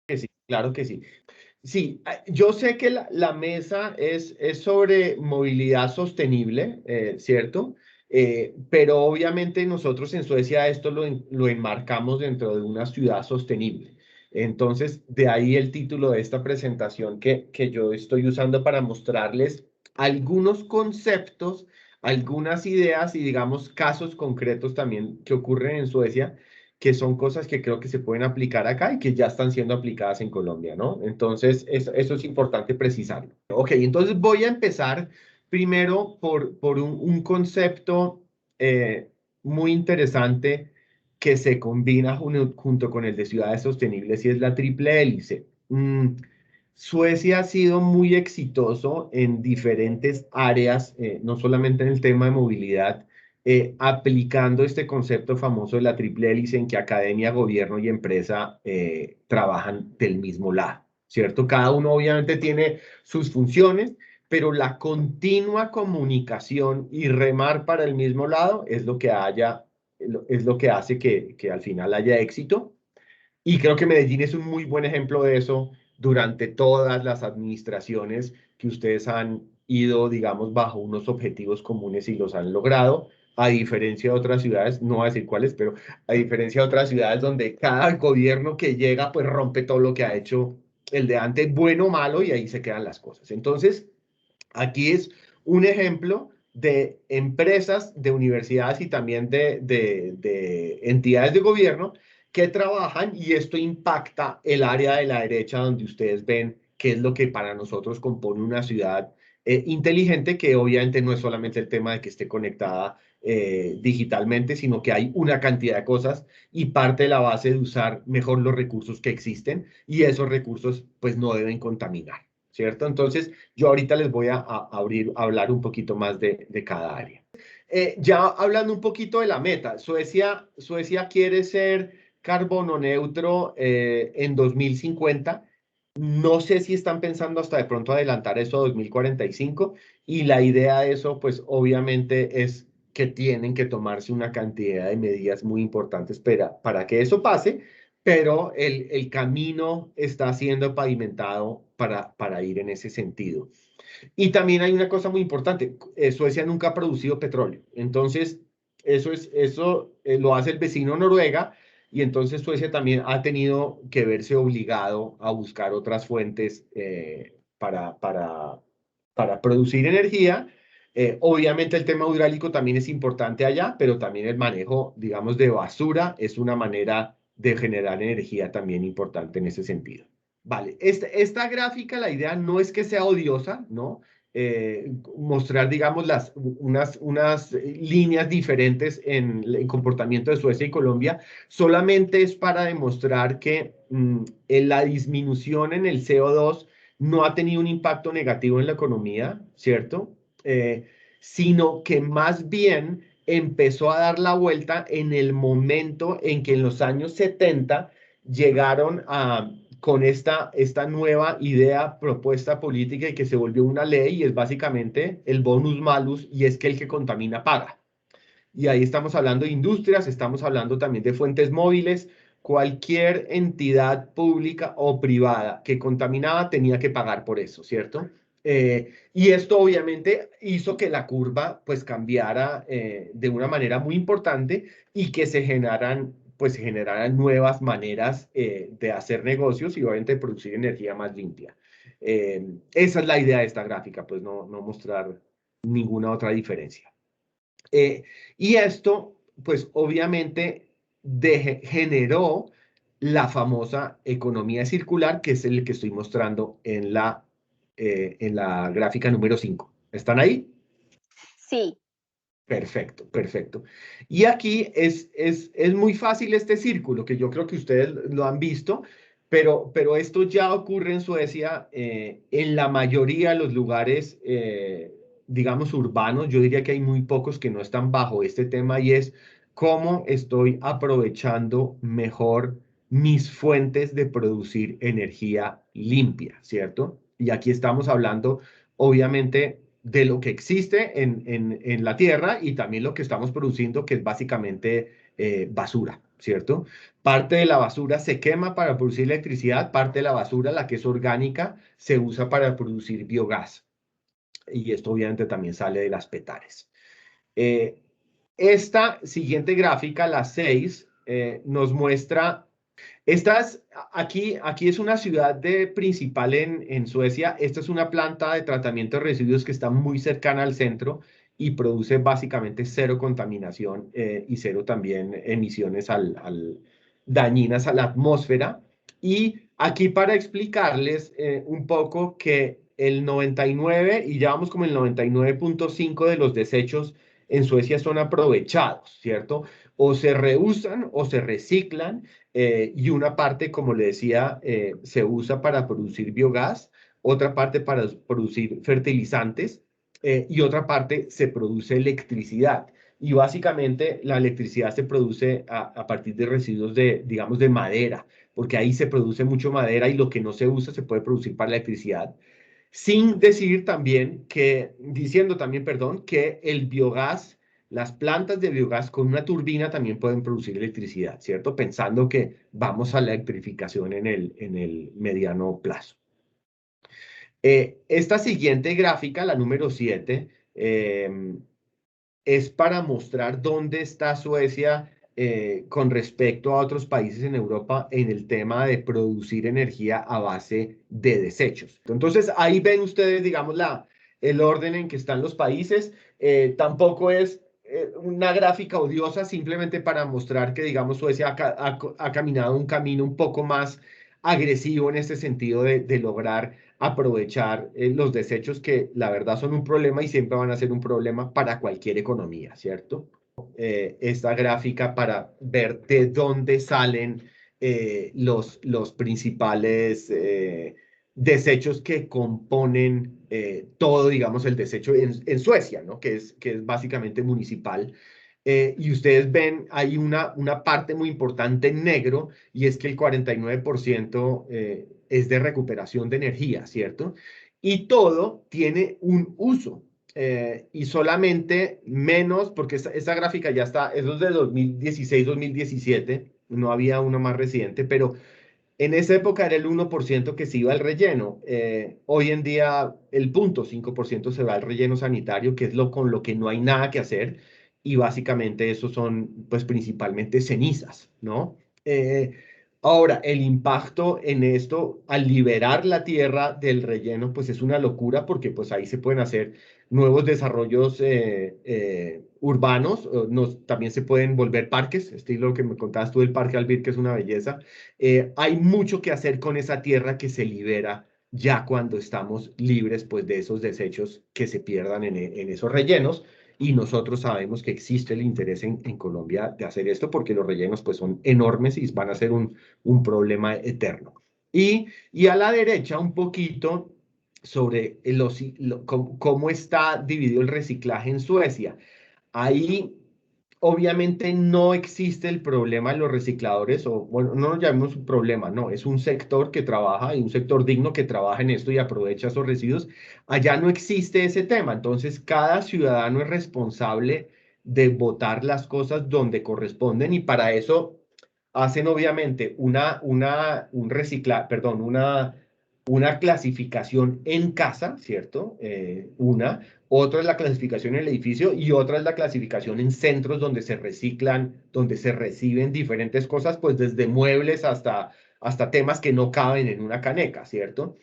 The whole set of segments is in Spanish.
Que sí, claro que sí. Sí, yo sé que la mesa es sobre movilidad sostenible, ¿cierto? Pero obviamente nosotros en Suecia esto lo enmarcamos dentro de una ciudad sostenible. Entonces, de ahí el título de esta presentación que yo estoy usando para mostrarles algunos conceptos, algunas ideas y digamos casos concretos también que ocurren en Suecia, que son cosas que creo que se pueden aplicar acá y que ya están siendo aplicadas en Colombia, ¿no? Entonces, eso es importante precisarlo. Ok, entonces voy a empezar primero por un concepto eh, muy interesante que se combina junto con el de ciudades sostenibles y es la triple hélice. Suecia ha sido muy exitoso en diferentes áreas, no solamente en el tema de movilidad, aplicando este concepto famoso de la triple hélice en que academia, gobierno y empresa trabajan del mismo lado, ¿cierto? Cada uno obviamente tiene sus funciones, pero la continua comunicación y remar para el mismo lado es lo que hace que al final haya éxito. Y creo que Medellín es un muy buen ejemplo de eso durante todas las administraciones que ustedes han ido, digamos, bajo unos objetivos comunes y los han logrado, a diferencia de otras ciudades, no voy a decir cuáles, pero a diferencia de otras ciudades donde cada gobierno que llega pues rompe todo lo que ha hecho el de antes, bueno o malo, y ahí se quedan las cosas. Entonces, aquí es un ejemplo de empresas, de universidades y también de entidades de gobierno que trabajan y esto impacta el área de la derecha donde ustedes ven qué es lo que para nosotros compone una ciudad inteligente, que obviamente no es solamente el tema de que esté conectada digitalmente, sino que hay una cantidad de cosas y parte de la base de usar mejor los recursos que existen y esos recursos pues no deben contaminar, ¿cierto? Entonces, yo ahorita les voy a hablar un poquito más de cada área. Ya hablando un poquito de la meta, Suecia quiere ser carbono neutro en 2050. No sé si están pensando hasta de pronto adelantar eso a 2045 y la idea de eso pues obviamente es que tienen que tomarse una cantidad de medidas muy importantes para que eso pase, pero el camino está siendo pavimentado para ir en ese sentido. Y también hay una cosa muy importante, Suecia nunca ha producido petróleo, entonces eso lo hace el vecino Noruega y entonces Suecia también ha tenido que verse obligado a buscar otras fuentes para producir energía. Obviamente el tema hidráulico también es importante allá, pero también el manejo, digamos, de basura es una manera de generar energía también importante en ese sentido. Vale, esta gráfica, la idea no es que sea odiosa, ¿no? Mostrar, digamos, unas líneas diferentes en el comportamiento de Suecia y Colombia, solamente es para demostrar que en la disminución en el CO2 no ha tenido un impacto negativo en la economía, ¿cierto? Sino que más bien empezó a dar la vuelta en el momento en que en los años 70 llegaron con esta nueva idea, propuesta política y que se volvió una ley y es básicamente el bonus malus y es que el que contamina paga. Y ahí estamos hablando de industrias, estamos hablando también de fuentes móviles. Cualquier entidad pública o privada que contaminaba tenía que pagar por eso, ¿cierto? Y esto obviamente hizo que la curva pues cambiara de una manera muy importante y que se generaran nuevas maneras de hacer negocios y obviamente de producir energía más limpia. Esa es la idea de esta gráfica, pues no mostrar ninguna otra diferencia. Eh, y esto, pues obviamente generó la famosa economía circular, que es el que estoy mostrando en la gráfica número 5. ¿Están ahí? Sí. Perfecto, perfecto. Y aquí es muy fácil este círculo, que yo creo que ustedes lo han visto, pero esto ya ocurre en Suecia en la mayoría de los lugares, digamos, urbanos. Yo diría que hay muy pocos que no están bajo este tema y es cómo estoy aprovechando mejor mis fuentes de producir energía limpia, ¿cierto? Y aquí estamos hablando, obviamente, de lo que existe en la Tierra y también lo que estamos produciendo, que es básicamente basura, ¿cierto? Parte de la basura se quema para producir electricidad, parte de la basura, la que es orgánica, se usa para producir biogás. Y esto obviamente también sale de las petares. Eh, Esta siguiente gráfica, la 6, nos muestra, aquí es una ciudad principal en Suecia. Esta es una planta de tratamiento de residuos que está muy cercana al centro y produce básicamente cero contaminación y cero también emisiones dañinas a la atmósfera. Y aquí para explicarles un poco que el 99, y ya vamos como el 99,5 de los desechos en Suecia son aprovechados, ¿cierto? O se reusan o se reciclan y una parte, como le decía, se usa para producir biogás, otra parte para producir fertilizantes y otra parte se produce electricidad. Y básicamente la electricidad se produce a partir de residuos digamos, de madera, porque ahí se produce mucho madera y lo que no se usa se puede producir para electricidad. Sin decir también diciendo también, perdón, que el biogás, las plantas de biogás con una turbina también pueden producir electricidad, ¿cierto? Pensando que vamos a la electrificación en el mediano plazo. Esta siguiente gráfica, la número 7, es para mostrar dónde está Suecia con respecto a otros países en Europa en el tema de producir energía a base de desechos. Entonces, ahí ven ustedes, digamos, el orden en que están los países. Tampoco es una gráfica odiosa, simplemente para mostrar que, digamos, Suecia ha caminado un camino un poco más agresivo en este sentido de lograr aprovechar los desechos que la verdad son un problema y siempre van a ser un problema para cualquier economía, ¿cierto? Esta gráfica para ver de dónde salen los principales desechos que componen todo, digamos, el desecho en Suecia, ¿no? Que es básicamente municipal. Y ustedes ven, hay una parte muy importante en negro y es que el 49% es de recuperación de energía, ¿cierto? Y todo tiene un uso. Y solamente menos, porque esta gráfica ya está, eso es de 2016-2017, no había uno más reciente, pero en esa época era el 1% que se iba al relleno. Hoy en día el 0,5% se va al relleno sanitario, que es con lo que no hay nada que hacer. Y básicamente eso son, pues, principalmente cenizas, ¿no? Eh, Ahora, el impacto en esto, al liberar la tierra del relleno, pues es una locura porque pues ahí se pueden hacer nuevos desarrollos urbanos, también se pueden volver parques, estilo que me contabas tú del Parque Albir, que es una belleza. Hay mucho que hacer con esa tierra que se libera ya cuando estamos libres pues, de esos desechos que se pierdan en esos rellenos. Y nosotros sabemos que existe el interés en Colombia de hacer esto porque los rellenos pues, son enormes y van a ser un problema eterno. Y a la derecha un poquito sobre cómo está dividido el reciclaje en Suecia. Ahí obviamente no existe el problema de los recicladores, o bueno, no lo llamemos un problema, no, es un sector que trabaja y un sector digno que trabaja en esto y aprovecha esos residuos. Allá no existe ese tema, entonces cada ciudadano es responsable de botar las cosas donde corresponden y para eso hacen obviamente una clasificación en casa, ¿cierto? Otra es la clasificación en el edificio y otra es la clasificación en centros donde se reciclan, donde se reciben diferentes cosas, pues desde muebles hasta temas que no caben en una caneca, ¿cierto?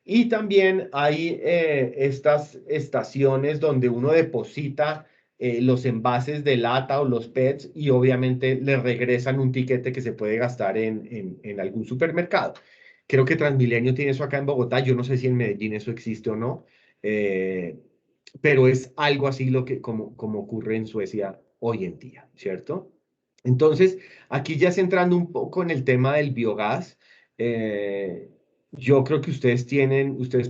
Y también hay estas estaciones donde uno deposita los envases de lata o los PETs y obviamente le regresan un tiquete que se puede gastar en algún supermercado. Creo que Transmilenio tiene eso acá en Bogotá. Yo no sé si en Medellín eso existe o no, eh, pero es algo así como ocurre en Suecia hoy en día, ¿cierto? Entonces, aquí ya centrando un poco en el tema del biogás, eh, yo creo que ustedes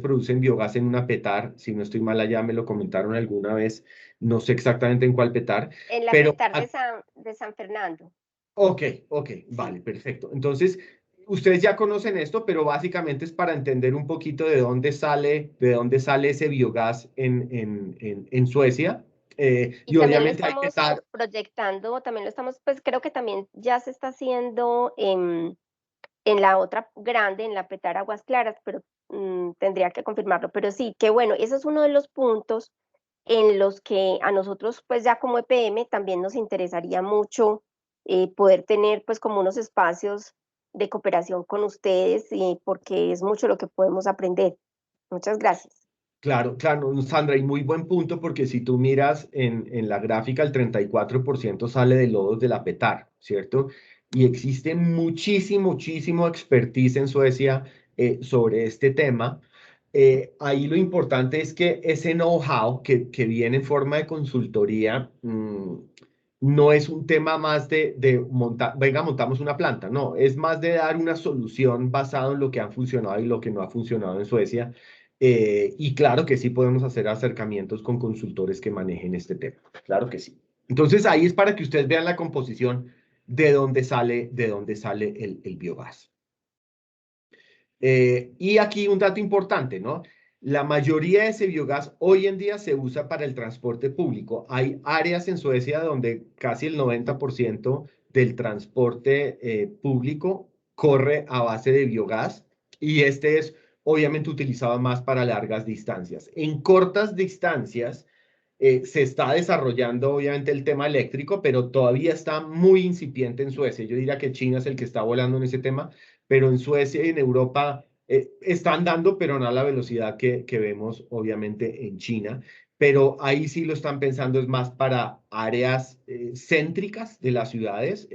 producen biogás en una petar, si no estoy mal allá, me lo comentaron alguna vez, no sé exactamente en cuál petar, En la pero, Petar de San Fernando. ok, ok, Sí. vale, perfecto. Entonces, ustedes ya conocen esto, pero básicamente es para entender un poquito de dónde sale ese biogás en Suecia. Y y también lo obviamente hay que estamos estar, proyectando, también lo estamos, pues creo que también ya se está haciendo en la otra grande, en la Petar Aguas Claras, pero tendría que confirmarlo. Pero sí, que bueno, ese es uno de los puntos en los que a nosotros, pues ya como EPM, también nos interesaría mucho poder tener pues como unos espacios de cooperación con ustedes, porque es mucho lo que podemos aprender. Muchas gracias. claro, claro, Sandra, y muy buen punto porque si tú miras en la gráfica, el 34% sale de lodos de la PETAR, ¿cierto? Y existe muchísimo expertise en Suecia sobre este tema. Ahí lo importante es que ese know-how que viene en forma de consultoría no es un tema más de montar, venga, montamos una planta, no, es más de dar una solución basada en lo que ha funcionado y lo que no ha funcionado en Suecia. Y claro que sí podemos hacer acercamientos con consultores que manejen este tema. Claro que sí. Entonces ahí es para que ustedes vean la composición de dónde sale el biogás. Y aquí un dato importante, ¿no? La mayoría de ese biogás hoy en día se usa para el transporte público. Hay áreas en Suecia donde casi el 90% del transporte público corre a base de biogás y este es obviamente utilizado más para largas distancias. En cortas distancias se está desarrollando obviamente el tema eléctrico, pero todavía está muy incipiente en Suecia. Yo diría que China es el que está volando en ese tema, pero en Suecia y en Europa están dando, pero no a la velocidad que vemos obviamente en China. Pero ahí sí lo están pensando es más para áreas céntricas de las ciudades,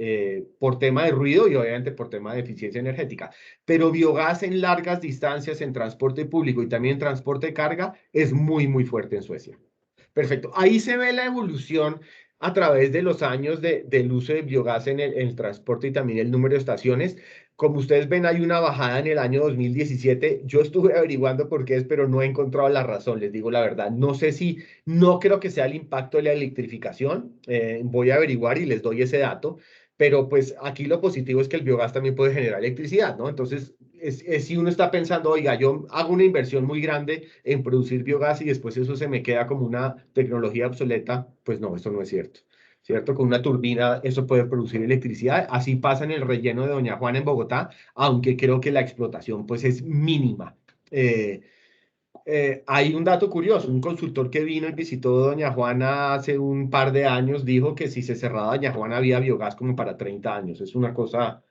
por tema de ruido y obviamente por tema de eficiencia energética. Pero biogás en largas distancias, en transporte público y también en transporte de carga, es muy fuerte en Suecia. Perfecto. Ahí se ve la evolución a través de los años del uso de biogás en el transporte y también el número de estaciones. Como ustedes ven, hay una bajada en el año 2017. Yo estuve averiguando por qué es, pero no he encontrado la razón, les digo la verdad. No sé si, no creo que sea el impacto de la electrificación. Voy a averiguar y les doy ese dato. Pero pues aquí lo positivo es que el biogás también puede generar electricidad, ¿no? Entonces, es si uno está pensando, oiga, yo hago una inversión muy grande en producir biogás y después eso se me queda como una tecnología obsoleta, pues no, eso no es cierto. ¿Cierto? Con una turbina eso puede producir electricidad. Así pasa en el relleno de Doña Juana en Bogotá, aunque creo que la explotación pues es mínima. Hay un dato curioso, un consultor que vino y visitó Doña Juana hace un par de años dijo que si se cerraba Doña Juana había biogás como para 30 años. Es una cosa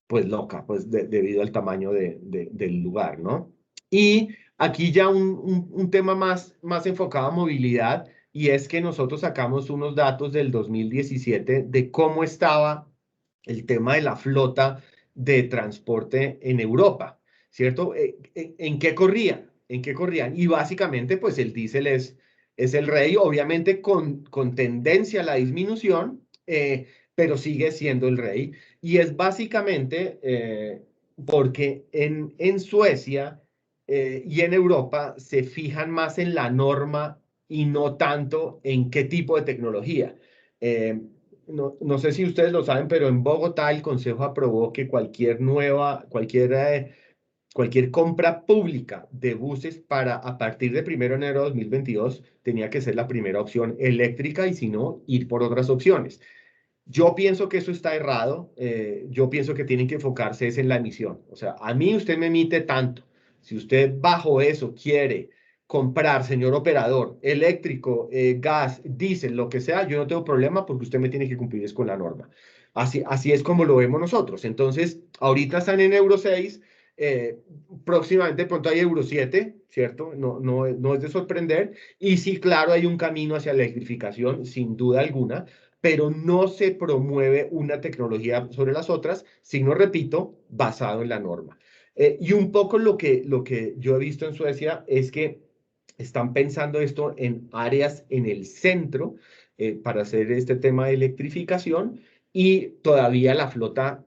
pues loca, pues debido al tamaño del lugar, ¿no? Y aquí ya un tema más enfocado a movilidad y es que nosotros sacamos unos datos del 2017 de cómo estaba el tema de la flota de transporte en Europa, ¿cierto? ¿En qué corrían? ¿En qué corrían? Y básicamente, pues el diésel es el rey, obviamente con tendencia a la disminución, pero sigue siendo el rey. Y es básicamente porque en Suecia y en Europa se fijan más en la norma y no tanto en qué tipo de tecnología. No sé si ustedes lo saben, pero en Bogotá el Consejo aprobó que cualquier compra pública de buses para a partir de 1 de enero de 2022 tenía que ser la primera opción eléctrica y si no, ir por otras opciones. Yo pienso que eso está errado. Yo pienso que tienen que enfocarse es en la emisión. O sea, a mí usted me emite tanto. Si usted bajo eso quiere comprar, señor operador, eléctrico, gas, diésel, lo que sea, yo no tengo problema porque usted me tiene que cumplir es con la norma. Así es como lo vemos nosotros. Entonces, ahorita están en Euro 6, eh, próximamente pronto hay Euro 7, ¿cierto? No es de sorprender. Y sí, claro, hay un camino hacia la electrificación, sin duda alguna, pero no se promueve una tecnología sobre las otras, sino, repito, basado en la norma. Y un poco lo que yo he visto en Suecia es que están pensando esto en áreas en el centro para hacer este tema de electrificación y todavía la flota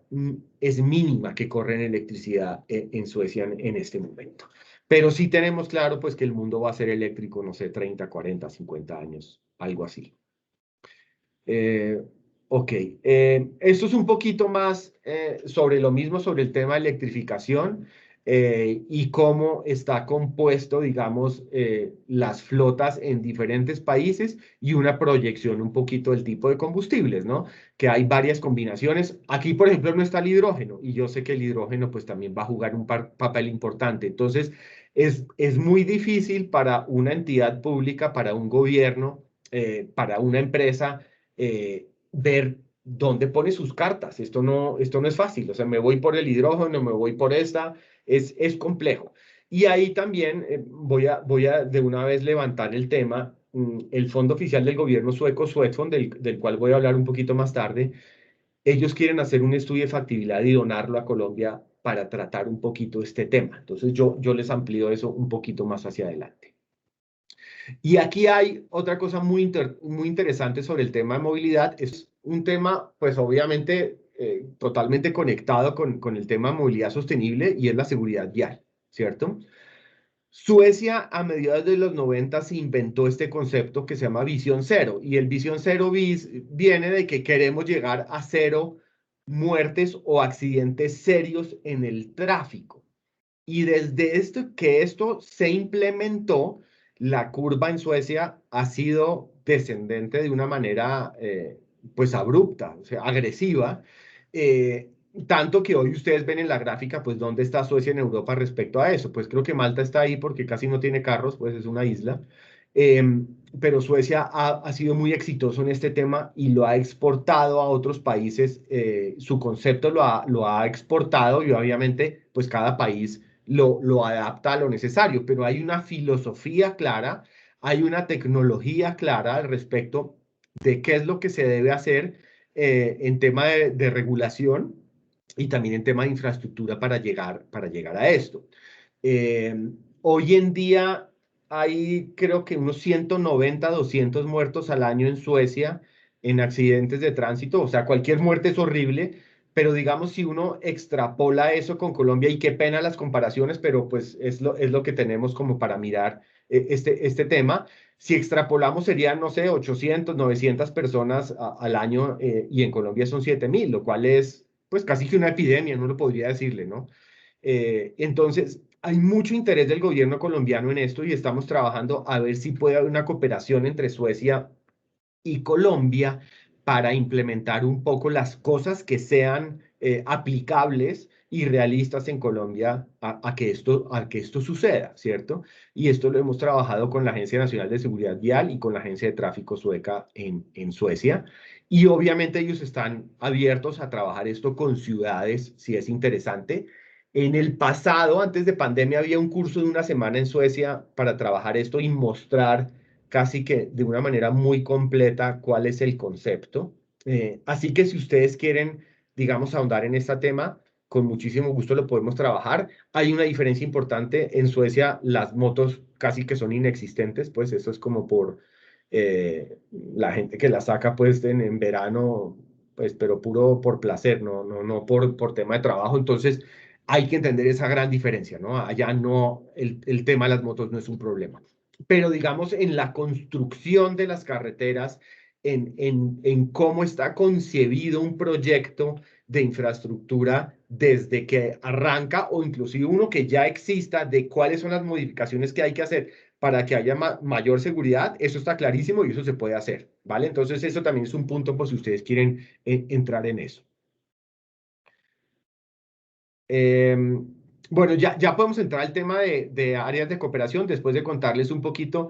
es mínima que corre en electricidad en Suecia en este momento. Pero sí tenemos claro pues que el mundo va a ser eléctrico, no sé, 30, 40, 50 años, algo así. Eh, ok, esto es un poquito más sobre lo mismo, sobre el tema de electrificación. y cómo está compuesto, digamos, las flotas en diferentes países y una proyección un poquito del tipo de combustibles, ¿no? Que hay varias combinaciones. Aquí, por ejemplo, no está el hidrógeno y yo sé que el hidrógeno pues también va a jugar un papel importante. Entonces, es muy difícil para una entidad pública, para un gobierno, para una empresa, ver dónde pone sus cartas. Esto no es fácil. O sea, me voy por el hidrógeno, me voy por esta. Es complejo. Y ahí también voy a de una vez levantar el tema. El fondo oficial del gobierno sueco, Swedfund, del cual voy a hablar un poquito más tarde, ellos quieren hacer un estudio de factibilidad y donarlo a Colombia para tratar un poquito este tema. Entonces yo les amplío eso un poquito más hacia adelante. Y aquí hay otra cosa muy interesante sobre el tema de movilidad. Es un tema, pues obviamente, totalmente conectado con el tema de movilidad sostenible y es la seguridad vial, ¿cierto? Suecia a mediados de los 90 se inventó este concepto que se llama Visión Cero y el Visión Cero viene de que queremos llegar a cero muertes o accidentes serios en el tráfico. Y desde que esto se implementó, la curva en Suecia ha sido descendente de una manera pues abrupta, o sea, agresiva. eh, Tanto que hoy ustedes ven en la gráfica, pues, dónde está Suecia en Europa respecto a eso. Pues creo que Malta está ahí porque casi no tiene carros, pues es una isla. Pero Suecia ha sido muy exitoso en este tema y lo ha exportado a otros países. Su concepto lo ha exportado y obviamente, pues cada país lo adapta a lo necesario, pero hay una filosofía clara, hay una tecnología clara al respecto de qué es lo que se debe hacer en tema de regulación y también en tema de infraestructura para llegar a esto. Eh, Hoy en día hay creo que unos 190, 200 muertos al año en Suecia en accidentes de tránsito, o sea, cualquier muerte es horrible, pero digamos si uno extrapola eso con Colombia, y qué pena las comparaciones, pero pues es lo que tenemos como para mirar este tema. Si extrapolamos serían, no sé, 800, 900 personas al año y en Colombia son 7.000, lo cual es pues casi que una epidemia, no lo podría decirle, ¿no? Entonces, hay mucho interés del gobierno colombiano en esto y estamos trabajando a ver si puede haber una cooperación entre Suecia y Colombia para implementar un poco las cosas que sean aplicables y realistas en Colombia a que esto suceda, ¿cierto? Y esto lo hemos trabajado con la Agencia Nacional de Seguridad Vial y con la Agencia de Tráfico Sueca en Suecia. Y obviamente ellos están abiertos a trabajar esto con ciudades, si es interesante. En el pasado, antes de pandemia, había un curso de una semana en Suecia para trabajar esto y mostrar casi que de una manera muy completa cuál es el concepto. Así que si ustedes quieren, digamos, ahondar en este tema, con muchísimo gusto lo podemos trabajar. Hay una diferencia importante. En Suecia las motos casi que son inexistentes, pues eso es como por la gente que la saca pues en verano, pues pero puro por placer, no por tema de trabajo. Entonces hay que entender esa gran diferencia, ¿no? Allá no, el tema de las motos no es un problema, pero digamos en la construcción de las carreteras, en cómo está concebido un proyecto de infraestructura desde que arranca o inclusive uno que ya exista, de cuáles son las modificaciones que hay que hacer para que haya mayor seguridad, eso está clarísimo y eso se puede hacer, ¿vale? Entonces eso también es un punto por si ustedes quieren entrar en eso. Eh, bueno, ya podemos entrar al tema de áreas de cooperación después de contarles un poquito.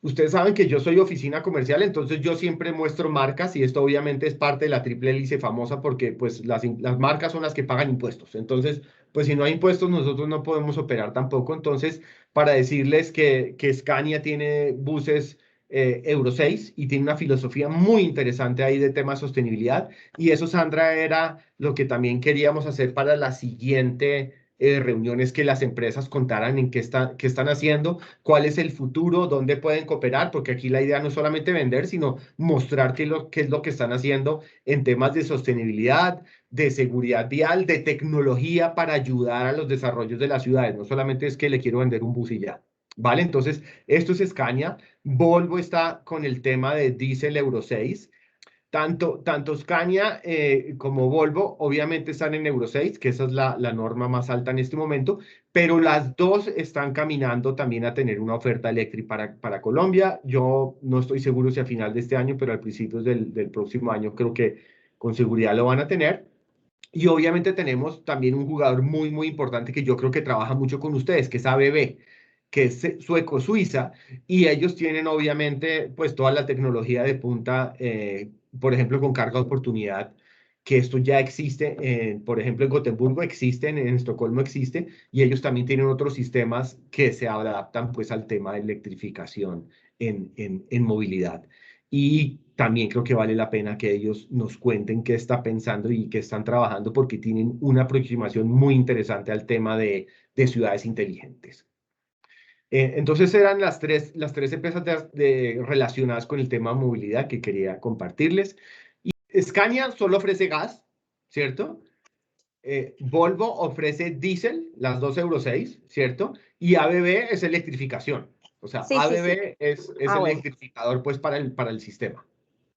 Ustedes saben que yo soy oficina comercial, entonces yo siempre muestro marcas y esto obviamente es parte de la triple hélice famosa porque pues las marcas son las que pagan impuestos. Entonces, pues si no hay impuestos nosotros no podemos operar tampoco. Entonces, para decirles que Scania tiene buses Euro 6 y tiene una filosofía muy interesante ahí de tema de sostenibilidad. Y eso, Sandra, era lo que también queríamos hacer para la siguiente reuniones, que las empresas contaran en qué están haciendo, cuál es el futuro, dónde pueden cooperar, porque aquí la idea no es solamente vender, sino mostrar qué es lo que están haciendo en temas de sostenibilidad, de seguridad vial, de tecnología para ayudar a los desarrollos de las ciudades. No solamente es que le quiero vender un bus y ya. ¿Vale? Entonces, esto es Scania. Volvo está con el tema de diésel Euro 6. tanto Scania como Volvo obviamente están en Euro 6, que esa es la norma más alta en este momento, pero las dos están caminando también a tener una oferta eléctrica para Colombia. Yo no estoy seguro si a final de este año, pero al principio del próximo año creo que con seguridad lo van a tener. Y obviamente tenemos también un jugador muy, muy importante que yo creo que trabaja mucho con ustedes, que es ABB, que es sueco-suiza, y ellos tienen obviamente pues toda la tecnología de punta, por ejemplo, con carga de oportunidad, que esto ya existe, por ejemplo, en Gotemburgo existe, en Estocolmo existe, y ellos también tienen otros sistemas que se adaptan pues al tema de electrificación en movilidad. Y también creo que vale la pena que ellos nos cuenten qué está pensando y qué están trabajando porque tienen una aproximación muy interesante al tema de ciudades inteligentes. Entonces eran las tres empresas relacionadas con el tema movilidad que quería compartirles. Y Scania solo ofrece gas, ¿cierto? Volvo ofrece diésel, las dos Euro 6, ¿cierto? Y ABB es electrificación. O sea, Sí, sí, sí. ABB es Ah, el bueno. electrificador pues para el sistema,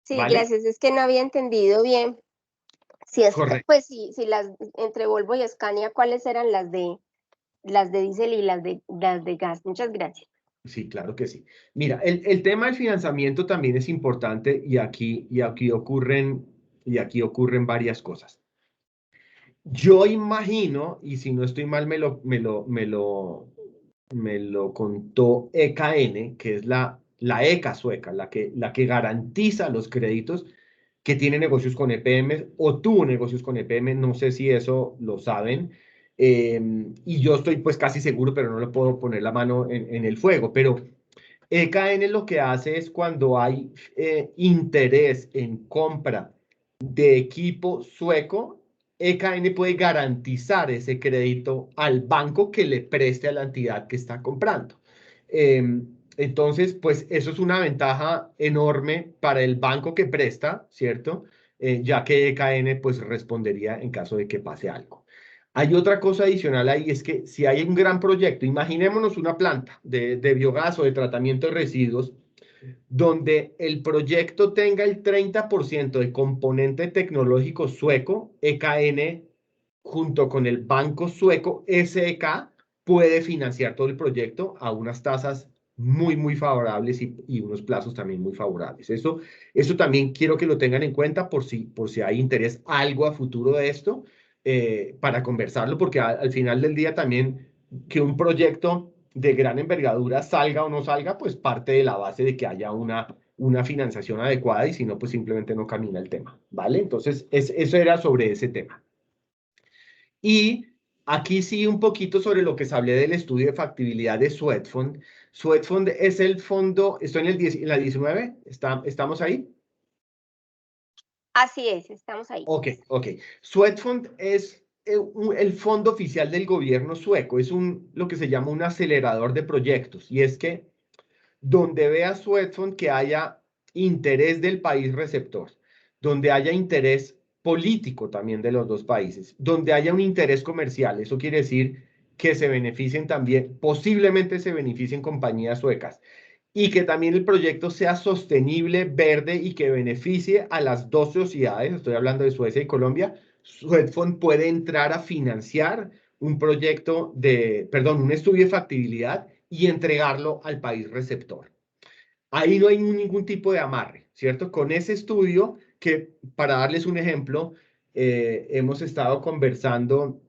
Sí, ¿vale? gracias. Es que no había entendido bien. Si es, Correcto. pues sí, si las entre Volvo y Scania, ¿cuáles eran las de diésel y las de gas? Muchas gracias. Sí, claro que sí. Mira, el tema del financiamiento también es importante y aquí ocurren varias cosas. Yo imagino, y si no estoy mal, me lo contó EKN, que es la ECA sueca, la que garantiza los créditos, que tiene negocios con EPM o tuvo negocios con EPM, no sé si eso lo saben, y yo estoy pues casi seguro, pero no le puedo poner la mano en el fuego, pero EKN lo que hace es cuando hay interés en compra de equipo sueco, EKN puede garantizar ese crédito al banco que le preste a la entidad que está comprando. Entonces, pues eso es una ventaja enorme para el banco que presta, ¿cierto? Ya que EKN pues respondería en caso de que pase algo. Hay otra cosa adicional ahí, es que si hay un gran proyecto, imaginémonos una planta de biogás o de tratamiento de residuos, donde el proyecto tenga el 30% de componente tecnológico sueco, EKN, junto con el banco sueco SEK, puede financiar todo el proyecto a unas tasas muy, muy favorables y unos plazos también muy favorables. Eso también quiero que lo tengan en cuenta por si hay interés algo a futuro de esto, para conversarlo, porque al final del día también que un proyecto de gran envergadura salga o no salga, pues parte de la base de que haya una financiación adecuada y si no, pues simplemente no camina el tema, ¿vale? Entonces, eso era sobre ese tema. Y aquí sí un poquito sobre lo que se hablé del estudio de factibilidad de Swedfund. Swedfund es el fondo, estoy en la 19, ¿estamos ahí? Así es, estamos ahí. Ok, ok. Swedfund es el fondo oficial del gobierno sueco, es lo que se llama un acelerador de proyectos, y es que donde vea Swedfund que haya interés del país receptor, donde haya interés político también de los dos países, donde haya un interés comercial, eso quiere decir que se beneficien también, posiblemente se beneficien compañías suecas, y que también el proyecto sea sostenible, verde y que beneficie a las dos sociedades, estoy hablando de Suecia y Colombia. Swedfund puede entrar a financiar un proyecto perdón, un estudio de factibilidad y entregarlo al país receptor. Ahí no hay ningún tipo de amarre, ¿cierto? Con ese estudio, que para darles un ejemplo, hemos estado conversando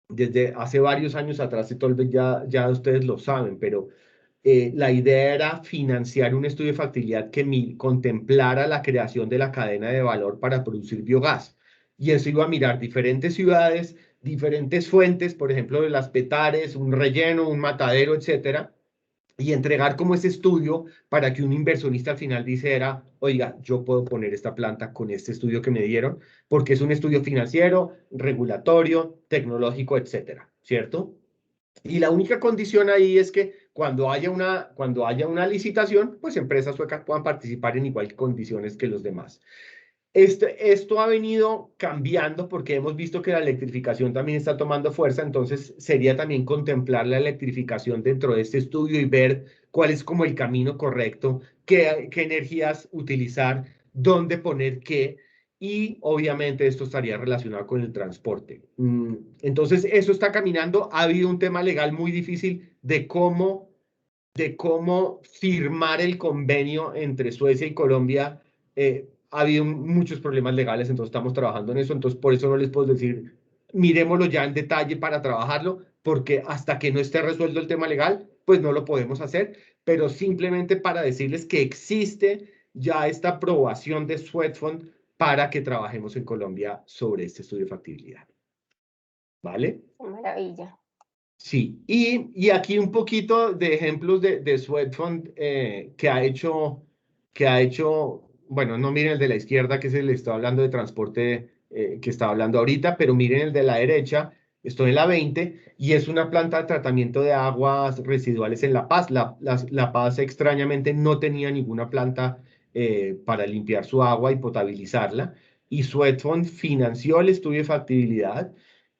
desde hace varios años atrás, y tal vez ya ustedes lo saben, pero la idea era financiar un estudio de factibilidad que contemplara la creación de la cadena de valor para producir biogás. Y eso iba a mirar diferentes ciudades, diferentes fuentes, por ejemplo, de las Petares, un relleno, un matadero, etcétera, y entregar como ese estudio para que un inversionista al final dijera, oiga, yo puedo poner esta planta con este estudio que me dieron, porque es un estudio financiero, regulatorio, tecnológico, etcétera, ¿cierto? Y la única condición ahí es que cuando haya una licitación, pues empresas suecas puedan participar en igual condiciones que los demás. Esto ha venido cambiando porque hemos visto que la electrificación también está tomando fuerza, entonces sería también contemplar la electrificación dentro de este estudio y ver cuál es como el camino correcto, qué energías utilizar, dónde poner qué, y obviamente esto estaría relacionado con el transporte. Entonces, eso está caminando. Ha habido un tema legal muy difícil de cómo firmar el convenio entre Suecia y Colombia. Ha habido muchos problemas legales, entonces estamos trabajando en eso. Entonces, por eso no les puedo decir, miremoslo ya en detalle para trabajarlo, porque hasta que no esté resuelto el tema legal, pues no lo podemos hacer, pero simplemente para decirles que existe ya esta aprobación de Swedfund para que trabajemos en Colombia sobre este estudio de factibilidad. ¿Vale? Maravilla. Sí, y aquí un poquito de ejemplos de Swedfund que ha hecho, bueno, no miren el de la izquierda que se le está hablando de transporte que estaba hablando ahorita, pero miren el de la derecha, estoy en la 20, y es una planta de tratamiento de aguas residuales en La Paz. La Paz extrañamente no tenía ninguna planta para limpiar su agua y potabilizarla, y Swedfund financió el estudio de factibilidad,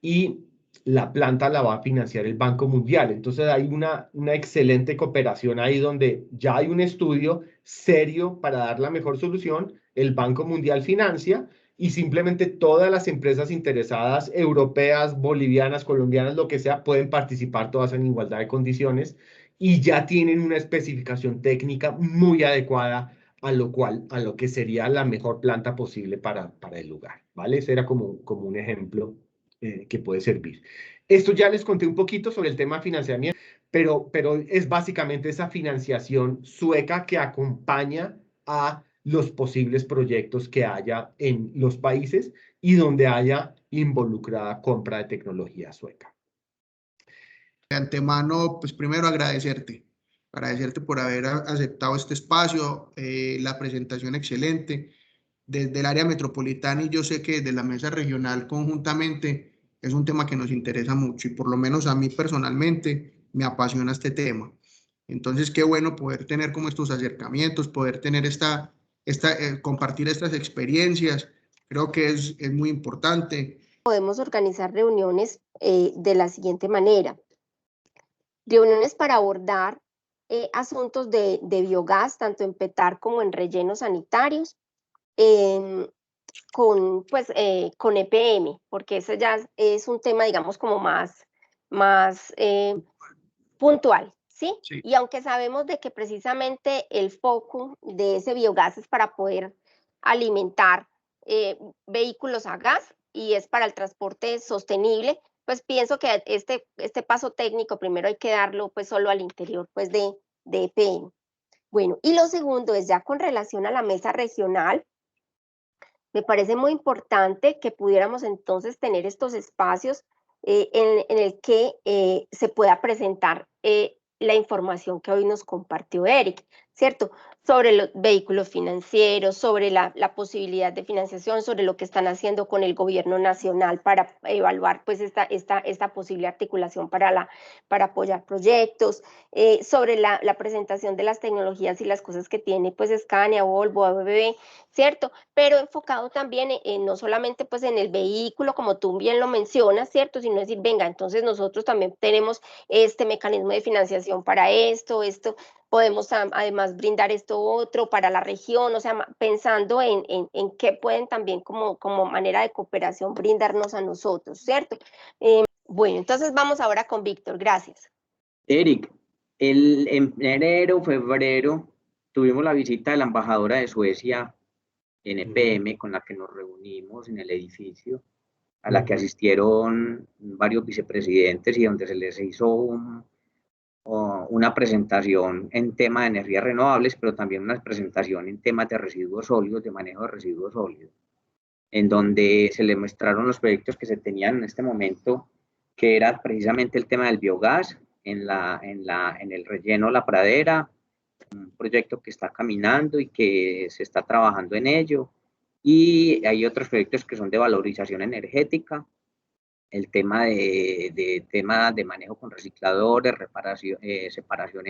y la planta la va a financiar el Banco Mundial. Entonces hay una excelente cooperación ahí donde ya hay un estudio serio para dar la mejor solución, el Banco Mundial financia, y simplemente todas las empresas interesadas, europeas, bolivianas, colombianas, lo que sea, pueden participar todas en igualdad de condiciones, y ya tienen una especificación técnica muy adecuada a lo que sería la mejor planta posible para el lugar, ¿vale? Ese era como un ejemplo que puede servir. Esto ya les conté un poquito sobre el tema de financiamiento, pero es básicamente esa financiación sueca que acompaña a los posibles proyectos que haya en los países y donde haya involucrada compra de tecnología sueca. De antemano, pues primero agradecerte por haber aceptado este espacio, la presentación excelente desde el área metropolitana, y yo sé que desde la mesa regional conjuntamente es un tema que nos interesa mucho, y por lo menos a mí personalmente me apasiona este tema. Entonces, qué bueno poder tener como estos acercamientos, poder tener compartir estas experiencias. Creo que es muy importante. Podemos organizar reuniones de la siguiente manera. Reuniones para abordar asuntos de biogás, tanto en PETAR como en rellenos sanitarios, con EPM, porque ese ya es un tema, digamos, como más puntual, ¿sí? Sí. Y aunque sabemos de que precisamente el foco de ese biogás es para poder alimentar vehículos a gas y es para el transporte sostenible, pues pienso que este paso técnico primero hay que darlo pues solo al interior pues de EPM. Bueno, y lo segundo es ya con relación a la mesa regional. Me parece muy importante que pudiéramos entonces tener estos espacios en el que se pueda presentar la información que hoy nos compartió Eric, ¿cierto? Sobre los vehículos financieros, sobre la posibilidad de financiación, sobre lo que están haciendo con el gobierno nacional para evaluar pues esta posible articulación para apoyar proyectos, sobre la presentación de las tecnologías y las cosas que tiene pues Scania, Volvo, ABB, ¿cierto? Pero enfocado también no solamente pues en el vehículo, como tú bien lo mencionas, ¿cierto? Sino decir, venga, entonces nosotros también tenemos este mecanismo de financiación para esto podemos además brindar esto otro para la región, o sea, pensando en qué pueden también como manera de cooperación brindarnos a nosotros, ¿cierto? Bueno, entonces vamos ahora con Víctor, gracias. Eric, en enero, febrero, tuvimos la visita de la embajadora de Suecia en EPM, con la que nos reunimos en el edificio, a la que asistieron varios vicepresidentes y donde se les hizo una presentación en tema de energías renovables, pero también una presentación en temas de residuos sólidos, de manejo de residuos sólidos, en donde se les mostraron los proyectos que se tenían en este momento, que era precisamente el tema del biogás en el relleno La Pradera, un proyecto que está caminando y que se está trabajando en ello. Y hay otros proyectos que son de valorización energética, el tema de manejo con recicladores, reparación, separación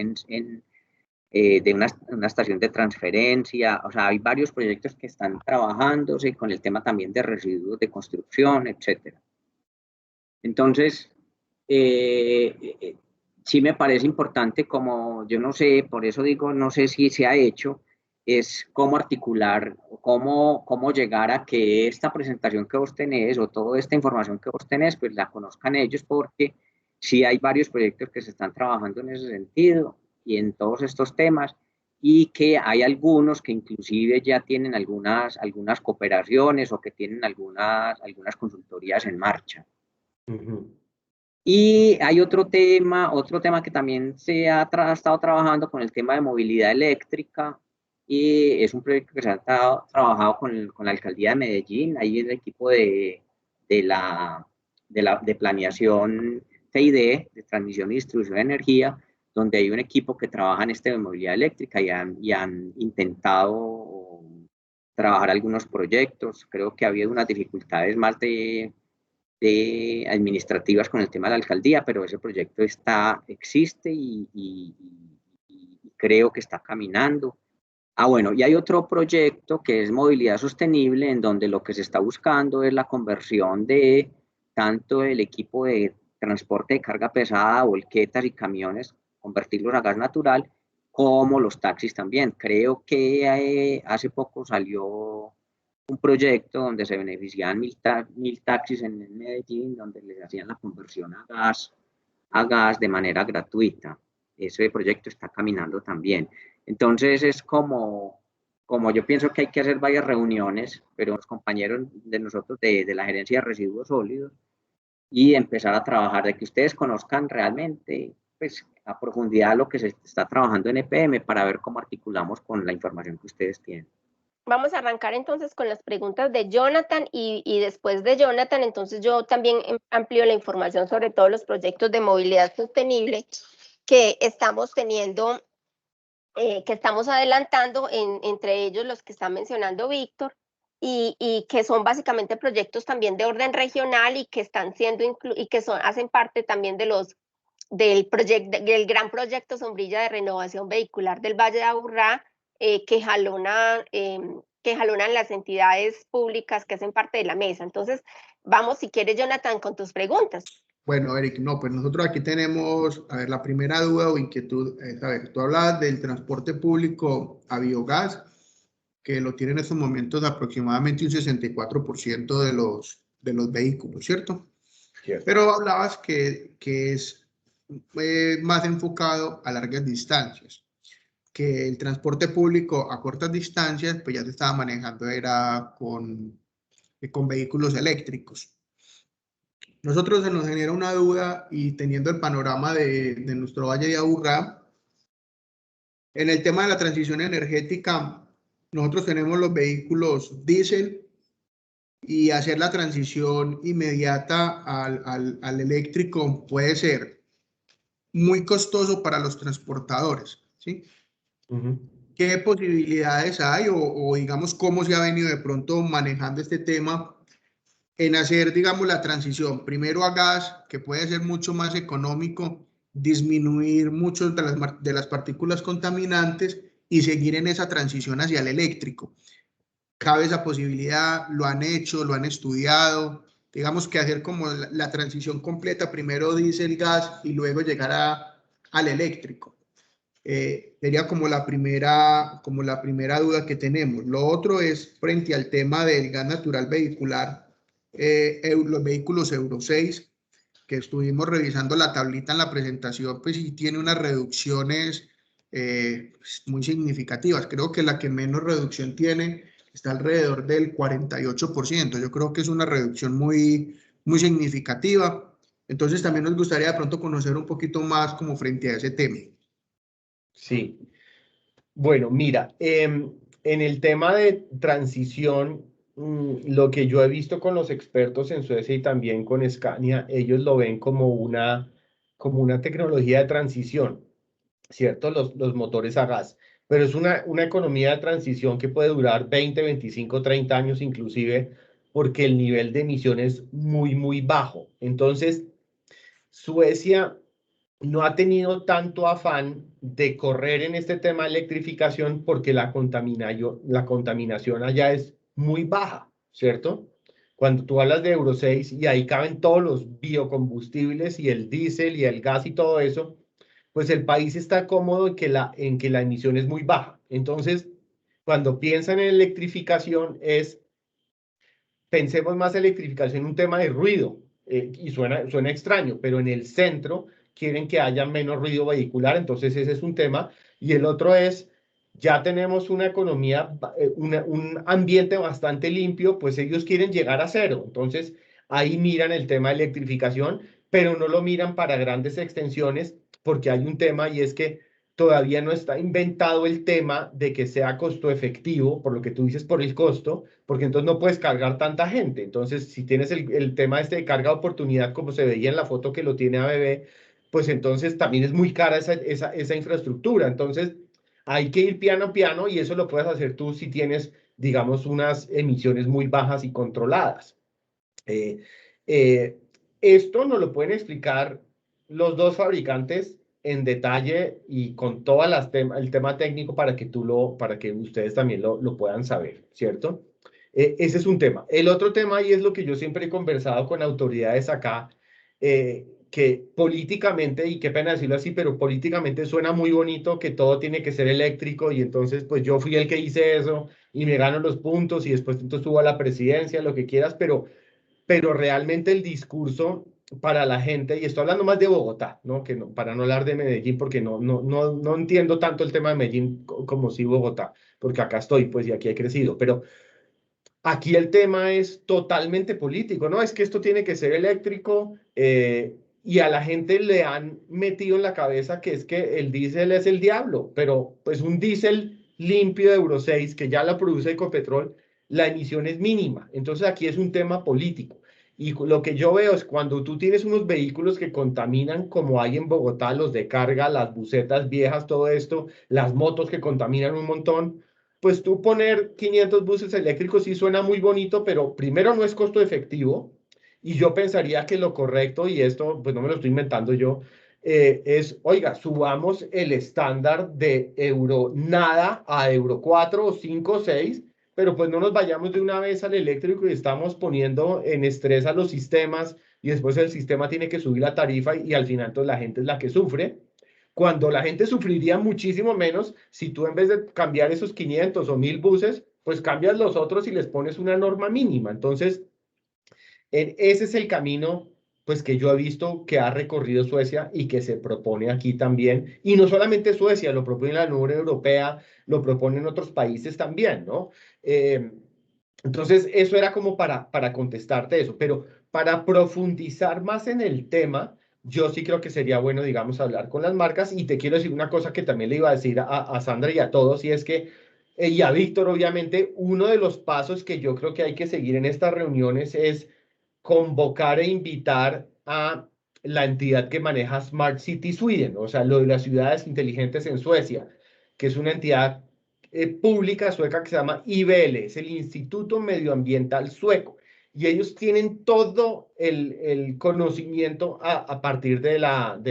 de una estación de transferencia. O sea, hay varios proyectos que están trabajándose con el tema también de residuos de construcción, etcétera. Entonces, sí me parece importante, como yo no sé, por eso digo, no sé si se ha hecho, es cómo articular, cómo llegar a que esta presentación que vos tenés o toda esta información que vos tenés, pues la conozcan ellos, porque sí hay varios proyectos que se están trabajando en ese sentido y en todos estos temas, y que hay algunos que inclusive ya tienen algunas cooperaciones o que tienen algunas consultorías en marcha. Y hay otro tema que también se ha estado trabajando con el tema de movilidad eléctrica, y es un proyecto que se ha trabajado con la alcaldía de Medellín, ahí el equipo de planeación TID, de transmisión y distribución de energía, donde hay un equipo que trabaja en este de movilidad eléctrica y han intentado trabajar algunos proyectos. Creo que ha habido unas dificultades más de administrativas con el tema de la alcaldía, pero ese proyecto existe y creo que está caminando. Bueno, y hay otro proyecto que es movilidad sostenible, en donde lo que se está buscando es la conversión de tanto el equipo de transporte de carga pesada, volquetas y camiones, convertirlos a gas natural, como los taxis también. Creo que hace poco salió un proyecto donde se beneficiaban 1000 taxis en Medellín, donde les hacían la conversión a gas de manera gratuita. Ese proyecto está caminando también. Entonces es como yo pienso que hay que hacer varias reuniones, pero los compañeros de nosotros de la gerencia de residuos sólidos, y empezar a trabajar, de que ustedes conozcan realmente pues, a profundidad lo que se está trabajando en EPM, para ver cómo articulamos con la información que ustedes tienen. Vamos a arrancar entonces con las preguntas de Jonathan, y después de Jonathan, entonces yo también amplío la información sobre todos los proyectos de movilidad sostenible que estamos teniendo, que estamos adelantando, entre ellos los que está mencionando Víctor, y que son básicamente proyectos también de orden regional y que están siendo y que hacen parte también del gran proyecto Sombrilla de Renovación Vehicular del Valle de Aburrá, que jalonan las entidades públicas que hacen parte de la mesa. Entonces, vamos, si quieres, Jonathan, con tus preguntas. Bueno, Eric, no, pues nosotros aquí tenemos, a ver, la primera duda o inquietud, a ver, tú hablabas del transporte público a biogás, que lo tiene en estos momentos aproximadamente un 64% de los vehículos, ¿cierto? Cierto. Pero hablabas que es más enfocado a largas distancias, que el transporte público a cortas distancias, pues ya se estaba manejando, era con vehículos eléctricos. Nosotros se nos genera una duda, y teniendo el panorama de nuestro Valle de Aburrá, en el tema de la transición energética, nosotros tenemos los vehículos diésel, y hacer la transición inmediata al eléctrico puede ser muy costoso para los transportadores, ¿sí? ¿Qué posibilidades hay o digamos cómo se ha venido de pronto manejando este tema en hacer, digamos, la transición primero a gas, que puede ser mucho más económico, disminuir muchas de las partículas contaminantes y seguir en esa transición hacia el eléctrico? ¿Cabe esa posibilidad? ¿Lo han hecho? ¿Lo han estudiado? Digamos que hacer como la transición completa, primero diésel, gas y luego llegar al eléctrico. Sería como la primera duda que tenemos. Lo otro es frente al tema del gas natural vehicular, los vehículos Euro 6, que estuvimos revisando la tablita en la presentación, pues sí tiene unas reducciones muy significativas. Creo que la que menos reducción tiene está alrededor del 48%. Yo creo que es una reducción muy, muy significativa. Entonces también nos gustaría de pronto conocer un poquito más como frente a ese tema. Sí. Bueno, mira, en el tema de transición, lo que yo he visto con los expertos en Suecia y también con Scania, ellos lo ven como una tecnología de transición, ¿cierto? Los motores a gas, pero es una economía de transición que puede durar 20, 25, 30 años inclusive, porque el nivel de emisión es muy, muy bajo. Entonces, Suecia no ha tenido tanto afán de correr en este tema de electrificación porque la contaminación allá es muy baja, ¿cierto? Cuando tú hablas de Euro 6 y ahí caben todos los biocombustibles y el diésel y el gas y todo eso, pues el país está cómodo en que la emisión es muy baja. Entonces, cuando piensan en electrificación pensemos más en electrificación en un tema de ruido, y suena extraño, pero en el centro quieren que haya menos ruido vehicular, entonces ese es un tema. Y el otro es, ya tenemos una economía, un ambiente bastante limpio, pues ellos quieren llegar a cero. Entonces ahí miran el tema de electrificación, pero no lo miran para grandes extensiones, porque hay un tema y es que todavía no está inventado el tema de que sea costo efectivo, por lo que tú dices, por el costo, porque entonces no puedes cargar tanta gente. Entonces, si tienes el tema este de carga de oportunidad, como se veía en la foto que lo tiene ABB, pues entonces también es muy cara esa infraestructura. Entonces, hay que ir piano a piano y eso lo puedes hacer tú si tienes, digamos, unas emisiones muy bajas y controladas. Eh, eh, Esto nos lo pueden explicar los dos fabricantes en detalle y con todo el tema técnico para que ustedes también lo puedan saber, ¿cierto? Ese es un tema. El otro tema, y es lo que yo siempre he conversado con autoridades acá, que políticamente, y qué pena decirlo así, pero políticamente suena muy bonito que todo tiene que ser eléctrico y entonces pues yo fui el que hice eso y me gano los puntos y después entonces subo a la presidencia, lo que quieras, pero realmente el discurso para la gente, y estoy hablando más de Bogotá, ¿no? Que no, para no hablar de Medellín, porque no entiendo tanto el tema de Medellín como si Bogotá, porque acá estoy, pues, y aquí he crecido, pero aquí el tema es totalmente político, ¿no? Es que esto tiene que ser eléctrico, y a la gente le han metido en la cabeza que es que el diésel es el diablo, pero pues un diésel limpio de Euro 6 que ya la produce Ecopetrol, la emisión es mínima. Entonces aquí es un tema político. Y lo que yo veo es cuando tú tienes unos vehículos que contaminan como hay en Bogotá, los de carga, las busetas viejas, todo esto, las motos que contaminan un montón, pues tú poner 500 buses eléctricos sí suena muy bonito, pero primero no es costo efectivo. Y yo pensaría que lo correcto, y esto pues no me lo estoy inventando yo, es, oiga, subamos el estándar de Euro nada a Euro 4 o 5 o 6, pero pues no nos vayamos de una vez al eléctrico y estamos poniendo en estrés a los sistemas y después el sistema tiene que subir la tarifa y al final entonces la gente es la que sufre, cuando la gente sufriría muchísimo menos si tú en vez de cambiar esos 500 o 1000 buses, pues cambias los otros y les pones una norma mínima. Entonces, ese es el camino pues que yo he visto que ha recorrido Suecia y que se propone aquí también. Y no solamente Suecia, lo propone la Unión Europea, lo proponen otros países también, ¿no? Eh, entonces, eso era como para contestarte eso, pero para profundizar más en el tema, yo sí creo que sería bueno, digamos, hablar con las marcas y te quiero decir una cosa que también le iba a decir a Sandra y a todos, y es que, y a Víctor, obviamente, uno de los pasos que yo creo que hay que seguir en estas reuniones es convocar e invitar a la entidad que maneja Smart City Sweden, o sea, lo de las ciudades inteligentes en Suecia, que es una entidad pública sueca que se llama IVL, es el Instituto Medioambiental Sueco, y ellos tienen todo el conocimiento a partir de la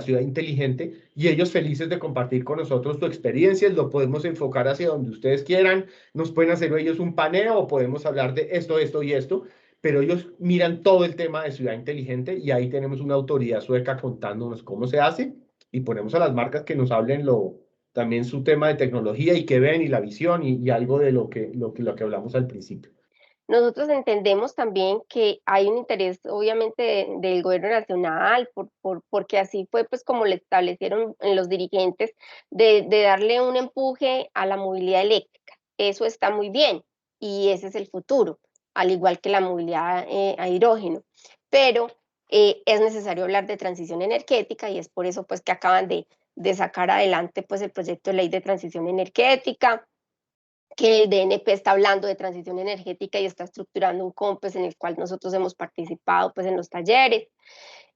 ciudad inteligente, y ellos felices de compartir con nosotros su experiencia, lo podemos enfocar hacia donde ustedes quieran, nos pueden hacer ellos un paneo, o podemos hablar de esto, esto y esto, pero ellos miran todo el tema de ciudad inteligente y ahí tenemos una autoridad sueca contándonos cómo se hace y ponemos a las marcas que nos hablen también su tema de tecnología y que ven y la visión y algo de lo que hablamos al principio. Nosotros entendemos también que hay un interés, obviamente, del gobierno nacional, porque así fue pues como le establecieron en los dirigentes, de darle un empuje a la movilidad eléctrica. Eso está muy bien y ese es el futuro, al igual que la movilidad a hidrógeno. Pero es necesario hablar de transición energética y es por eso pues que acaban de sacar adelante pues el proyecto de ley de transición energética, que el DNP está hablando de transición energética y está estructurando un COMPES en el cual nosotros hemos participado pues en los talleres,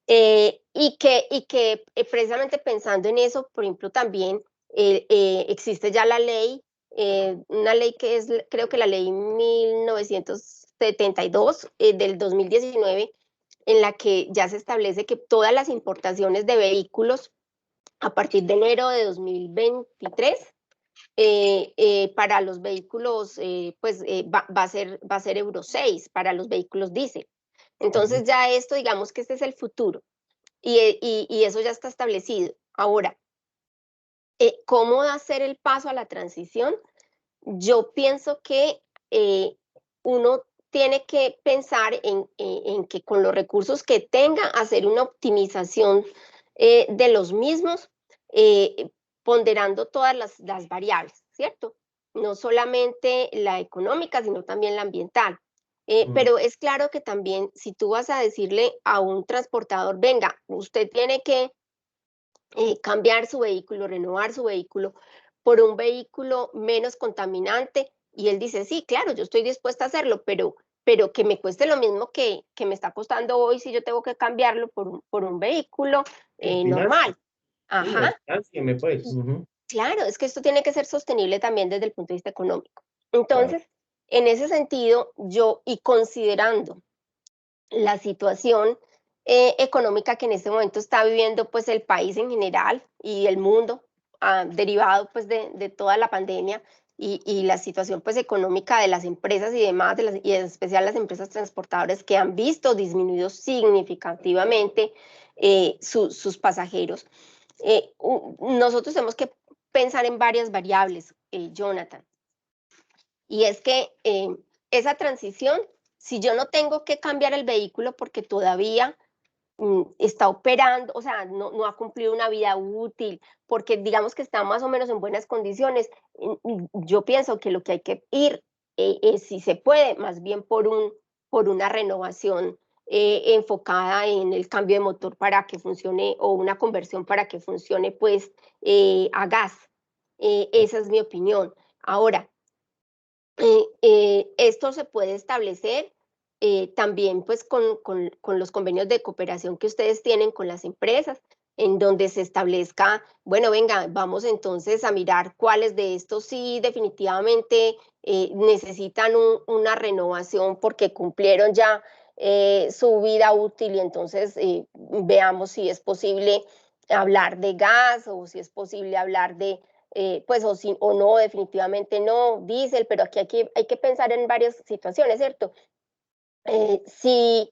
y que precisamente pensando en eso, por ejemplo, también existe ya la ley, una ley que es creo que la ley 1972 del 2019, en la que ya se establece que todas las importaciones de vehículos a partir de enero de 2023 para los vehículos, va a ser Euro 6 para los vehículos diésel. Entonces ya esto, digamos que este es el futuro y eso ya está establecido. Ahora, ¿cómo hacer el paso a la transición? yo pienso que uno tiene que pensar en que con los recursos que tenga, hacer una optimización de los mismos, ponderando todas las variables, ¿cierto? No solamente la económica, sino también la ambiental. Pero es claro que también si tú vas a decirle a un transportador, venga, usted tiene que cambiar su vehículo, renovar su vehículo por un vehículo menos contaminante, y él dice, sí, claro, yo estoy dispuesta a hacerlo, pero que me cueste lo mismo que me está costando hoy si yo tengo que cambiarlo por un vehículo normal. Ajá. Financiame, pues. Claro, es que esto tiene que ser sostenible también desde el punto de vista económico. Entonces, en ese sentido, yo, y considerando la situación económica que en este momento está viviendo pues el país en general y el mundo, derivado pues de toda la pandemia y la situación pues económica de las empresas y demás, y en especial las empresas transportadoras que han visto disminuidos significativamente sus pasajeros. Nosotros tenemos que pensar en varias variables, Jonathan, y es que esa transición, si yo no tengo que cambiar el vehículo porque todavía está operando, o sea, no ha cumplido una vida útil, porque digamos que está más o menos en buenas condiciones, yo pienso que lo que hay que ir, si se puede, más bien por una renovación enfocada en el cambio de motor para que funcione, o una conversión para que funcione pues a gas. Esa es mi opinión. Ahora, esto se puede establecer también pues con los convenios de cooperación que ustedes tienen con las empresas, en donde se establezca, bueno, venga, vamos entonces a mirar cuáles de estos sí definitivamente necesitan una renovación porque cumplieron ya su vida útil, y entonces veamos si es posible hablar de gas, o si es posible hablar de pues o no, definitivamente no, diésel, pero aquí hay que pensar en varias situaciones, ¿cierto? Si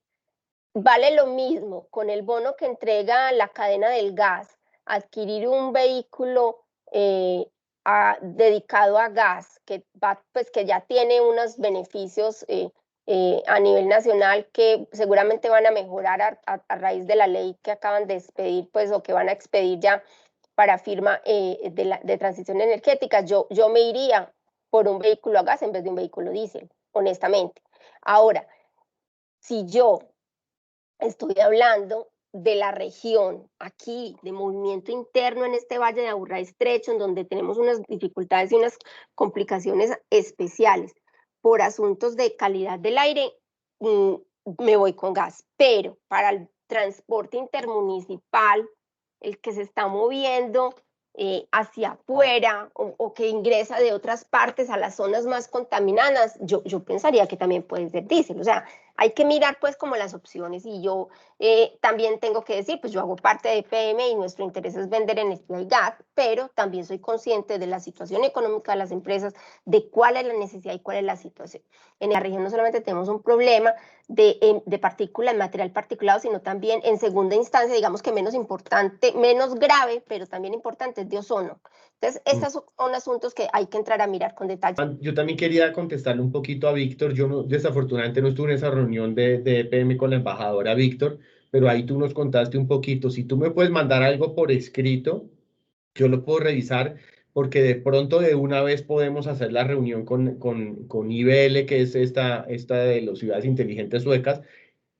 vale lo mismo con el bono que entrega la cadena del gas, adquirir un vehículo dedicado a gas, pues, que ya tiene unos beneficios a nivel nacional que seguramente van a mejorar a raíz de la ley que acaban de expedir, pues, o que van a expedir ya para firma de transición energética. Yo me iría por un vehículo a gas en vez de un vehículo diésel, honestamente. Ahora, si yo estoy hablando de la región, aquí, de movimiento interno en este Valle de Aburrá Estrecho, en donde tenemos unas dificultades y unas complicaciones especiales por asuntos de calidad del aire, me voy con gas. Pero para el transporte intermunicipal, el que se está moviendo hacia afuera, o que ingresa de otras partes a las zonas más contaminadas, yo pensaría que también puede ser diésel. O sea, hay que mirar pues como las opciones, y yo también tengo que decir, pues yo hago parte de EPM y nuestro interés es vender energía y gas, pero también soy consciente de la situación económica de las empresas, de cuál es la necesidad y cuál es la situación. En la región no solamente tenemos un problema de partículas, material particulado, sino también en segunda instancia, digamos que menos importante, menos grave, pero también importante, es de ozono. Entonces, estos son asuntos que hay que entrar a mirar con detalle. Yo también quería contestarle un poquito a Víctor. Yo desafortunadamente no estuve en esa reunión de EPM con la embajadora Víctor, pero ahí tú nos contaste un poquito. Si tú me puedes mandar algo por escrito, yo lo puedo revisar, porque de pronto de una vez podemos hacer la reunión con IBL, que es esta de las ciudades inteligentes suecas,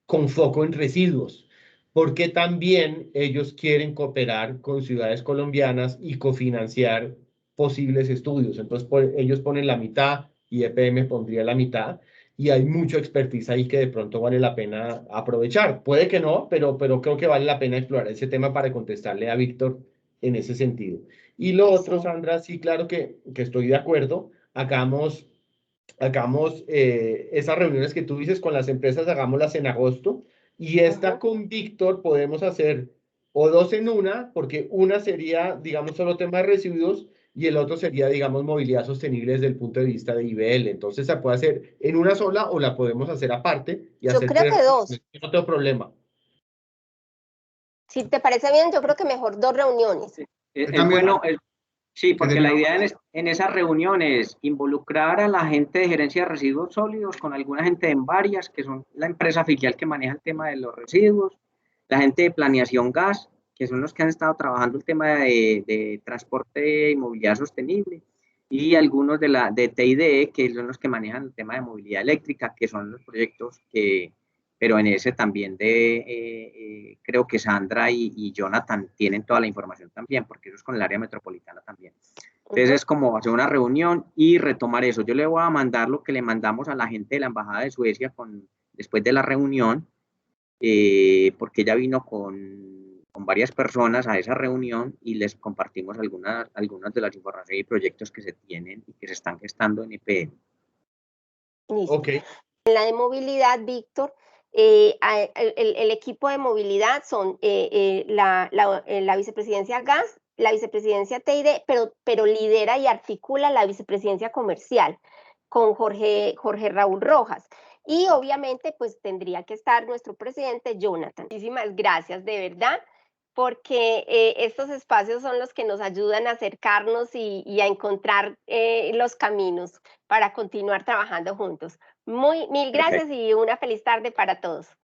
con foco en residuos, porque también ellos quieren cooperar con ciudades colombianas y cofinanciar posibles estudios. Entonces, ellos ponen la mitad y EPM pondría la mitad, y hay mucho expertise ahí que de pronto vale la pena aprovechar. Puede que no, pero creo que vale la pena explorar ese tema para contestarle a Víctor en ese sentido. Y lo otro, Sandra, sí, claro que estoy de acuerdo. Hagamos esas reuniones que tú dices con las empresas, hagámoslas en agosto, y esta con Víctor podemos hacer o dos en una, porque una sería, digamos, solo tema de residuos, y el otro sería, digamos, movilidad sostenible desde el punto de vista de IBL. Entonces se puede hacer en una sola o la podemos hacer aparte y Yo hacer creo que dos. No tengo problema. Si te parece bien, yo creo que mejor dos reuniones. Es bueno, Sí, porque la idea en esa reunión es involucrar a la gente de gerencia de residuos sólidos con alguna gente en varias, que son la empresa filial que maneja el tema de los residuos, la gente de planeación gas, que son los que han estado trabajando el tema de transporte y movilidad sostenible, y algunos de TIDE, que son los que manejan el tema de movilidad eléctrica, que son los proyectos que, pero en ese también creo que Sandra y Jonathan tienen toda la información también, porque eso es con el área metropolitana también. Entonces es como hacer una reunión y retomar eso. Yo le voy a mandar lo que le mandamos a la gente de la Embajada de Suecia después de la reunión, porque ella vino con varias personas a esa reunión y les compartimos algunas de las informaciones y proyectos que se tienen y que se están gestando en EPM. Ok. En la de movilidad, Víctor, el equipo de movilidad son la vicepresidencia GAS, la vicepresidencia TID, pero lidera y articula la vicepresidencia comercial con Jorge Raúl Rojas. Y obviamente, pues tendría que estar nuestro presidente Jonathan. Muchísimas gracias, de verdad, porque estos espacios son los que nos ayudan a acercarnos y a encontrar los caminos para continuar trabajando juntos. Mil gracias y una feliz tarde para todos.